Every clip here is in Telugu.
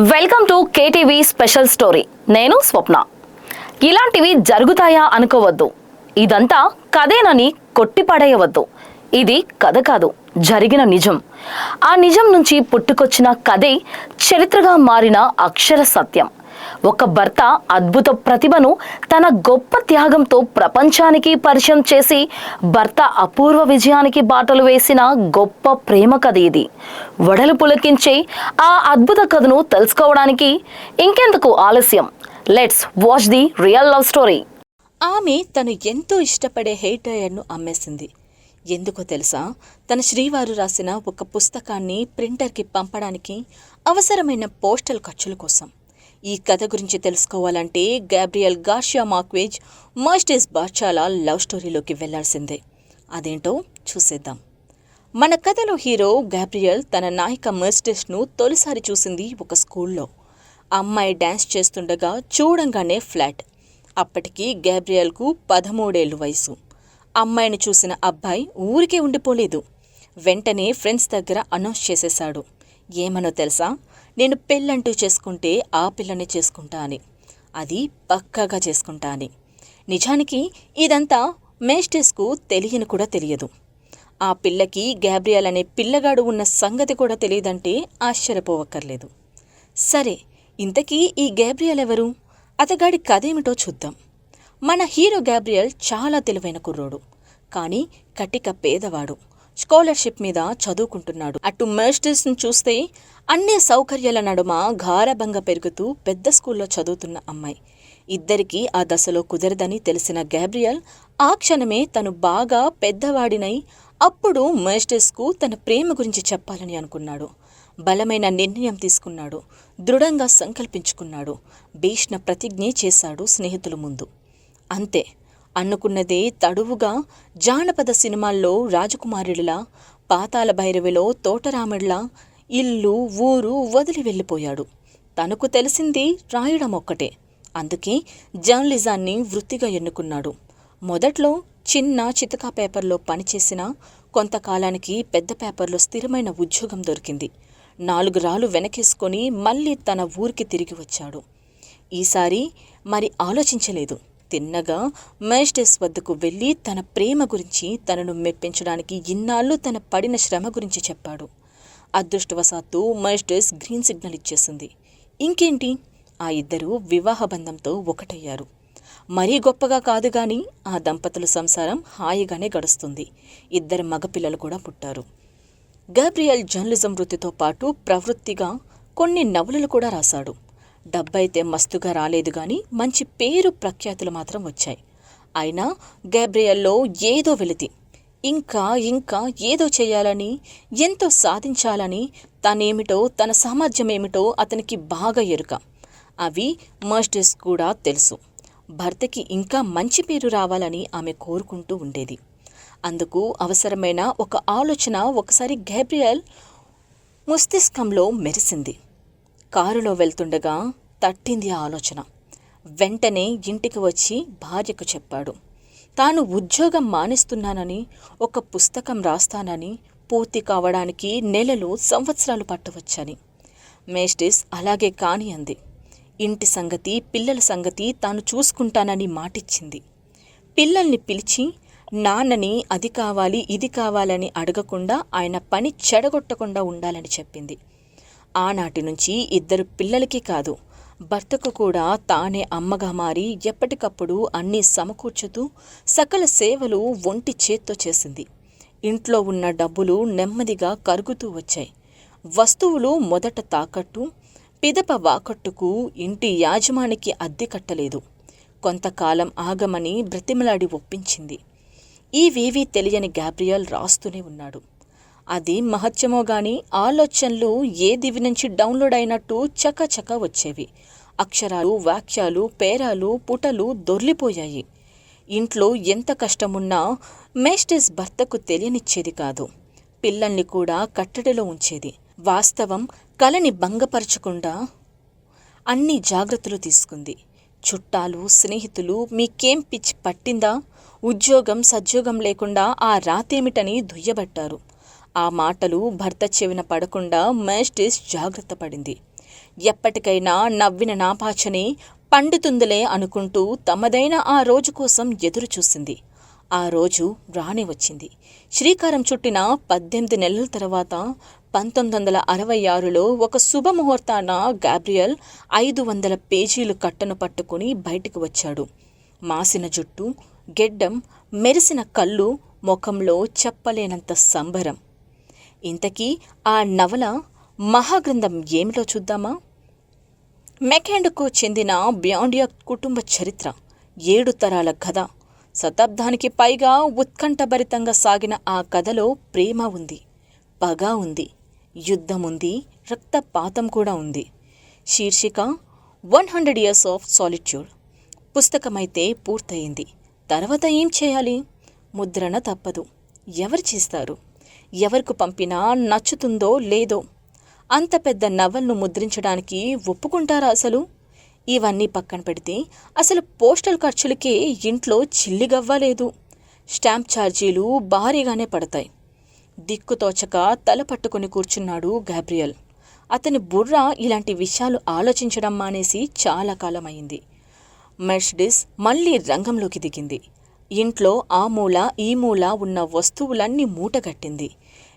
Welcome to KTV special story. నేను స్వప్న. ఇలాంటివి జరుగుతాయా అనుకోవద్దు. ఇదంతా కథేనని కొట్టిపడేయవద్దు. ఇది కథ కాదు, జరిగిన నిజం. ఆ నిజం నుంచి పుట్టుకొచ్చిన కథే చరిత్రగా మారిన అక్షర సత్యం. ఒక భర్త అద్భుత ప్రతిభను తన గొప్ప త్యాగంతో ప్రపంచానికి పరిచయం చేసి భర్త అపూర్వ విజయానికి బాటలు వేసిన గొప్ప ప్రేమ కథ ఇది. వడలు పులకించే ఆ అద్భుత కథను తెలుసుకోవడానికి ఇంకెందుకు ఆలస్యం? Let's watch the real love story. ఆమె తను ఎంతో ఇష్టపడే హెయిర్ డ్రైయర్ను అమ్మేసింది. ఎందుకో తెలుసా? తన శ్రీవారు రాసిన ఒక పుస్తకాన్ని ప్రింటర్కి పంపడానికి అవసరమైన పోస్టల్ ఖర్చుల కోసం. ఈ కథ గురించి తెలుసుకోవాలంటే గ్యాబ్రియల్ గార్షియా మార్క్వేజ్ మర్సిడీస్ బార్చాలా లవ్ స్టోరీలోకి వెళ్లాల్సిందే. అదేంటో చూసేద్దాం. మన కథలో హీరో గ్యాబ్రియల్ తన నాయిక మర్సిడీస్ను తొలిసారి చూసింది ఒక స్కూల్లో. అమ్మాయి డ్యాన్స్ చేస్తుండగా చూడంగానే ఫ్లాట్. అప్పటికి గ్యాబ్రియల్కు 13 ఏళ్ల వయసు. అమ్మాయిని చూసిన అబ్బాయి ఊరికే ఉండిపోలేదు. వెంటనే ఫ్రెండ్స్ దగ్గర అనౌన్స్ చేసేశాడు. ఏమనో తెలుసా? నేను పెళ్ళంటూ చేసుకుంటే ఆ పిల్లని చేసుకుంటా అని, అది పక్కాగా చేసుకుంటా అని. నిజానికి ఇదంతా మేస్టెస్కు తెలియని కూడా తెలియదు. ఆ పిల్లకి గ్యాబ్రియల్ అనే పిల్లగాడు ఉన్న సంగతి కూడా తెలియదంటే ఆశ్చర్యపోవక్కర్లేదు. సరే, ఇంతకీ ఈ గ్యాబ్రియల్ ఎవరు? అతగాడి కథేమిటో చూద్దాం. మన హీరో గ్యాబ్రియల్ చాలా తెలివైన కుర్రోడు, కానీ కటిక పేదవాడు. స్కాలర్షిప్ మీద చదువుకుంటున్నాడు. అటు మర్సిడీస్ను చూస్తే అన్ని సౌకర్యాల నడుమ గారాబంగా పెరుగుతూ పెద్ద స్కూల్లో చదువుతున్న అమ్మాయి. ఇద్దరికీ ఆ దశలో కుదరదని తెలిసిన గ్యాబ్రియల్ ఆ క్షణమే తను బాగా పెద్దవాడినై అప్పుడు మర్సిడీస్కు తన ప్రేమ గురించి చెప్పాలని అనుకున్నాడు. బలమైన నిర్ణయం తీసుకున్నాడు. దృఢంగా సంకల్పించుకున్నాడు. భీష్ణ ప్రతిజ్ఞ చేశాడు స్నేహితుల ముందు. అంతే, అనుకున్నదే తడువుగా జానపద సినిమాల్లో రాజకుమారుడిలా, పాతాళ భైరవిలో తోటరాముడిలా ఇల్లు ఊరు వదిలి వెళ్ళిపోయాడు. తనకు తెలిసింది రాయడం ఒక్కటే. అందుకే జర్నలిజాన్ని వృత్తిగా ఎన్నుకున్నాడు. మొదట్లో చిన్న చితకా పేపర్లో పనిచేసిన కొంతకాలానికి పెద్ద పేపర్లో స్థిరమైన ఉద్యోగం దొరికింది. 4 రాళ్ళు వెనకేసుకొని మళ్ళీ తన ఊరికి తిరిగి వచ్చాడు. ఈసారి మరి ఆలోచించలేదు. తిన్నగా మర్సిడీస్ వద్దకు వెళ్ళి తన ప్రేమ గురించి, తనను మెప్పించడానికి ఇన్నాళ్ళు తన పడిన శ్రమ గురించి చెప్పాడు. అదృష్టవశాత్తు మర్సిడీస్ గ్రీన్ సిగ్నల్ ఇచ్చేసింది. ఇంకేంటి, ఆ ఇద్దరూ వివాహ బంధంతో ఒకటయ్యారు. మరీ గొప్పగా కాదు గాని ఆ దంపతుల సంసారం హాయిగానే గడుస్తుంది. 2 మగపిల్లలు కూడా పుట్టారు. గ్యాబ్రియల్ జర్నలిజం వృత్తితో పాటు ప్రవృత్తిగా కొన్ని నవలలు కూడా రాశాడు. డబ్బైతే మస్తుగా రాలేదు గాని మంచి పేరు ప్రఖ్యాతులు మాత్రం వచ్చాయి. అయినా గ్యాబ్రియల్లో ఏదో వెలితి. ఇంకా ఇంకా ఏదో చేయాలని, ఎంతో సాధించాలని, తనేమిటో తన సామర్థ్యమేమిటో అతనికి బాగా ఎరుక. అవి మర్సిడీస్ కూడా తెలుసు. భర్తకి ఇంకా మంచి పేరు రావాలని ఆమె కోరుకుంటూ ఉండేది. అందుకు అవసరమైన ఒక ఆలోచన ఒకసారి గ్యాబ్రియల్ మస్తిష్కంలో మెరిసింది. కారులో వెళ్తుండగా తట్టింది ఆ ఆలోచన. వెంటనే ఇంటికి వచ్చి భార్యకు చెప్పాడు. తాను ఉద్యోగం మానేస్తున్నానని, ఒక పుస్తకం రాస్తానని, పూర్తి కావడానికి నెలలు సంవత్సరాలు పట్టవచ్చని. మర్సిడీస్ అలాగే కాని అంది. ఇంటి సంగతి, పిల్లల సంగతి తాను చూసుకుంటానని మాటిచ్చింది. పిల్లల్ని పిలిచి నాన్నని అది కావాలి ఇది కావాలని అడగకుండా, ఆయన పని చెడగొట్టకుండా ఉండాలని చెప్పింది. ఆనాటి నుంచి 2 పిల్లలకి కాదు, భర్తకు కూడా తానే అమ్మగా మారి ఎప్పటికప్పుడు అన్నీ సమకూర్చుతూ సకల సేవలు ఒంటి చేత్తో చేసింది. ఇంట్లో ఉన్న డబ్బులు నెమ్మదిగా కరుగుతూ వచ్చాయి. వస్తువులు మొదట తాకట్టు, పిదప వాకట్టుకు ఇంటి యాజమానికి అద్దె కట్టలేదు. కొంతకాలం ఆగమని బ్రతిమలాడి ఒప్పించింది. ఈవేవీ తెలియని గ్యాబ్రియల్ రాస్తూనే ఉన్నాడు. అది మహత్యమో గాని ఆలోచనలు ఏ దివి నుంచి డౌన్లోడ్ అయినట్టు చకచక వచ్చేవి. అక్షరాలు, వాక్యాలు, పేరాలు, పుటలు దొర్లిపోయాయి. ఇంట్లో ఎంత కష్టమున్నా మర్సిడీస్ భర్తకు తెలియనిచ్చేది కాదు. పిల్లల్ని కూడా కట్టడిలో ఉంచేది. వాస్తవం కలని భంగపరచకుండా అన్ని జాగ్రత్తలు తీసుకుంది. చుట్టాలు, స్నేహితులు మీకేం పిచ్చి పట్టిందా, ఉద్యోగం సద్యోగం లేకుండా ఆ రాతేమిటని దుయ్యబట్టారు. ఆ మాటలు భర్త చెవిన పడకుండా మర్సిడీస్ జాగ్రత్త పడింది. ఎప్పటికైనా నవ్విన నాపాచనే పండుతుందిలే అనుకుంటూ తమదైన ఆ రోజు కోసం ఎదురు చూసింది. ఆ రోజు రానే వచ్చింది. శ్రీకారం చుట్టిన 18 నెలల తర్వాత 1966లో ఒక శుభముహూర్తాన గాబ్రియల్ 500 పేజీలు కట్టను పట్టుకుని బయటికి వచ్చాడు. మాసిన జుట్టు, గెడ్డం, మెరిసిన కళ్ళు, ముఖంలో చెప్పలేనంత సంబరం. ఇంతకీ ఆ నవల మహాగ్రంథం ఏమిటో చూద్దామా? మెకెండ్కు చెందిన బ్యాండియా కుటుంబ చరిత్ర, 7 తరాల కథ. శతాబ్దానికి పైగా ఉత్కంఠభరితంగా సాగిన ఆ కథలో ప్రేమ ఉంది, పగ ఉంది, యుద్ధం ఉంది, రక్తపాతం కూడా ఉంది. శీర్షిక 100 Years of Solitude. పుస్తకమైతే పూర్తయింది. తర్వాత ఏం చేయాలి? ముద్రణ తప్పదు. ఎవరు చేస్తారు? ఎవరికి పంపినా నచ్చుతుందో లేదో? అంత పెద్ద నవల్ను ముద్రించడానికి ఒప్పుకుంటారా అసలు? ఇవన్నీ పక్కన పెడితే అసలు పోస్టల్ ఖర్చులకే ఇంట్లో చిల్లిగవ్వలేదు. స్టాంప్ ఛార్జీలు భారీగానే పడతాయి. దిక్కుతోచక తల పట్టుకుని కూర్చున్నాడు గాబ్రియల్. అతని బుర్ర ఇలాంటి విషయాలు ఆలోచించడం మానేసి చాలా కాలమైంది. మెర్సిడెస్ మళ్ళీ రంగంలోకి దిగింది. ఇంట్లో ఆ మూల ఈ మూల ఉన్న వస్తువులన్నీ మూటగట్టింది.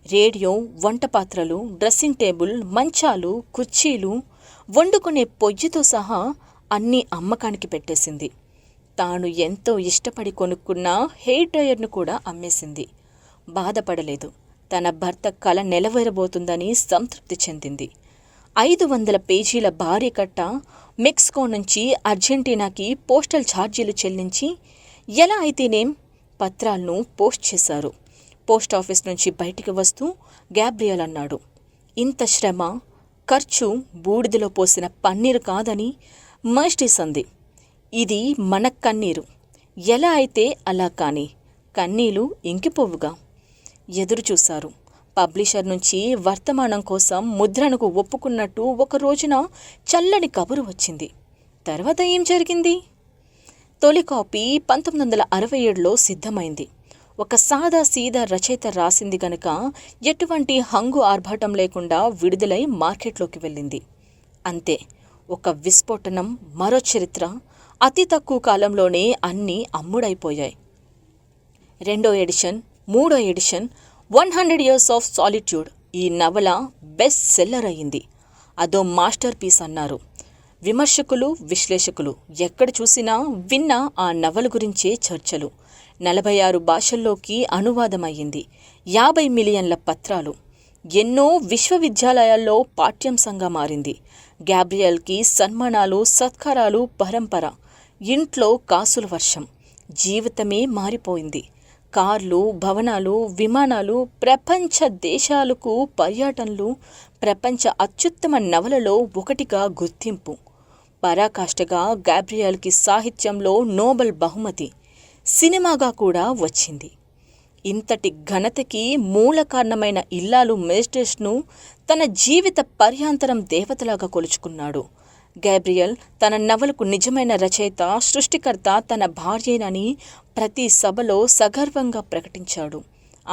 రేడియో, వంటపాత్రలు, డ్రెస్సింగ్ టేబుల్, మంచాలు, కుర్చీలు, వండుకునే పొయ్యితో సహా అన్నీ అమ్మకానికి పెట్టేసింది. తాను ఎంతో ఇష్టపడి కొనుక్కున్న హెయిర్ డ్రయర్ను కూడా అమ్మేసింది. బాధపడలేదు. తన భర్త కల నెలవేరబోతుందని సంతృప్తి చెందింది. 500 పేజీల భారీ కట్ట మెక్సికో నుంచి అర్జెంటీనాకి పోస్టల్ ఛార్జీలు చెల్లించి ఎలా అయితేనేం పత్రాలను పోస్ట్ చేశారు. పోస్టాఫీస్ నుంచి బయటికి వస్తూ గాబ్రియల్ అన్నాడు, ఇంత శ్రమ, ఖర్చు బూడిదలో పోసిన పన్నీరు కాదని. మెర్సిడెస్ అంది, ఇది మన కన్నీరు. ఎలా అయితే అలా కానీ కన్నీలు ఇంకిపోవుగా. ఎదురు చూశారు. పబ్లిషర్ నుంచి వర్తమానం కోసం ముద్రణకు ఒప్పుకున్నట్టు ఒక రోజున చల్లని కబురు వచ్చింది. తర్వాత ఏం జరిగింది? తొలి కాపీ 1967లో సిద్ధమైంది. ఒక సాదా సీదా రచయిత రాసింది గనక ఎటువంటి హంగు ఆర్భాటం లేకుండా విడుదలై మార్కెట్లోకి వెళ్ళింది. అంతే, ఒక విస్ఫోటనం, మరో చరిత్ర. అతి తక్కువ కాలంలోనే అన్నీ అమ్ముడైపోయాయి. 2వ ఎడిషన్, 3వ ఎడిషన్, 100 Years of Solitude ఈ నవల బెస్ట్ సెల్లర్ అయింది. అదో మాస్టర్ పీస్ అన్నారు విమర్శకులు, విశ్లేషకులు. ఎక్కడ చూసినా విన్నా ఆ నవల గురించే చర్చలు. 46 భాషల్లోకి అనువాదమయ్యింది. 50 మిలియన్ల పత్రాలు. ఎన్నో విశ్వవిద్యాలయాల్లో పాఠ్యాంశంగా మారింది. గాబ్రియల్కి సన్మానాలు, సత్కారాలు పరంపర. ఇంట్లో కాసుల వర్షం. జీవితమే మారిపోయింది. కార్లు, భవనాలు, విమానాలు, ప్రపంచ దేశాలకు పర్యటనలు, ప్రపంచ అత్యుత్తమ నవలలో ఒకటిగా గుర్తింపు. పరాకాష్ఠగా గాబ్రియల్కి సాహిత్యంలో నోబెల్ బహుమతి. సినిమాగా కూడా వచ్చింది. ఇంతటి ఘనతకి మూల కారణమైన ఇల్లాలు మెర్సిడెస్ను తన జీవిత పర్యాంతరం దేవతలాగా కొలుచుకున్నాడు. గాబ్రియల్ తన నవలకు నిజమైన రచయిత, సృష్టికర్త తన భార్యేనని ప్రతి సభలో సగర్వంగా ప్రకటించాడు.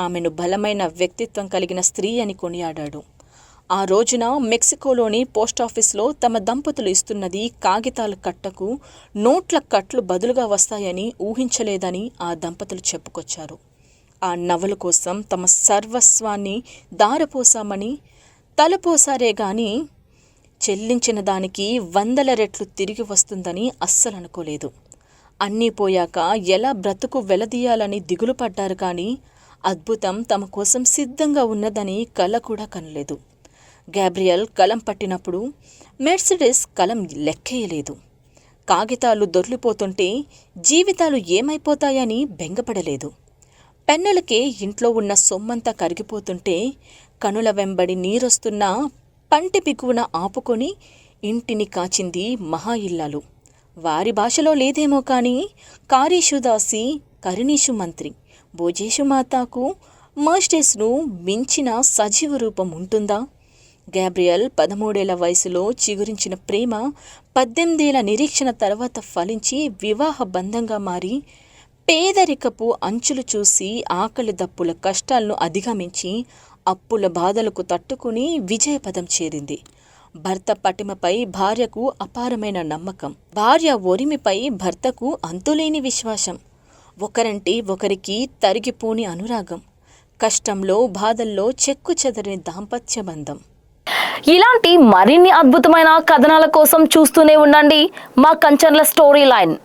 ఆమెను బలమైన వ్యక్తిత్వం కలిగిన స్త్రీ అని కొనియాడాడు. ఆ రోజున మెక్సికోలోని పోస్టాఫీస్లో తమ దంపతులు ఇస్తున్నది కాగితాల కట్టకు నోట్ల కట్లు బదులుగా వస్తాయని ఊహించలేదని ఆ దంపతులు చెప్పుకొచ్చారు. ఆ నవల కోసం తమ సర్వస్వాన్ని దారపోసామని తలపోసారే గాని చెల్లించిన దానికి 100 రెట్లు తిరిగి వస్తుందని అస్సలు అనుకోలేదు. అన్నీ పోయాక ఎలా బ్రతుకు వెలదీయాలని దిగులు పడ్డారు కానీ అద్భుతం తమ కోసం సిద్ధంగా ఉన్నదని కల కూడా కనలేదు. గాబ్రియల్ కలం పట్టినప్పుడు మెర్సిడెస్ కలం లెక్కేయలేదు. కాగితాలు దొర్లిపోతుంటే జీవితాలు ఏమైపోతాయని బెంగపడలేదు. పెన్నులకే ఇంట్లో ఉన్న సొమ్మంతా కరిగిపోతుంటే కనుల వెంబడి నీరొస్తున్నా పంటి బిగువున ఆపుకొని ఇంటిని కాచింది మహా ఇల్లాలు. వారి భాషలో లేదేమో కానీ కారీషుదాసి, కరుణీషు మంత్రి, భోజేషు మాతాకు మెర్సిడెస్ను మించిన సజీవ రూపం ఉంటుందా? గాబ్రియల్ 13 ఏళ్ల వయసులో చిగురించిన ప్రేమ 18 ఏళ్ల నిరీక్షణ తర్వాత ఫలించి వివాహ బంధంగా మారి పేదరికపు అంచులు చూసి ఆకలి దప్పుల కష్టాలను అధిగమించి అప్పుల బాధలకు తట్టుకుని విజయపదం చేరింది. భర్త పటిమపై భార్యకు అపారమైన నమ్మకం, భార్య ఒరిమిపై భర్తకు అంతులేని విశ్వాసం, ఒకరంటి ఒకరికి తరిగిపోని అనురాగం, కష్టంలో బాధల్లో చెక్కు చెదరని దాంపత్య బంధం. ఇలాంటి మరిన్ని అద్భుతమైన కథనాల కోసం చూస్తూనే ఉండండి మా కంచర్ల స్టోరీ లైన్.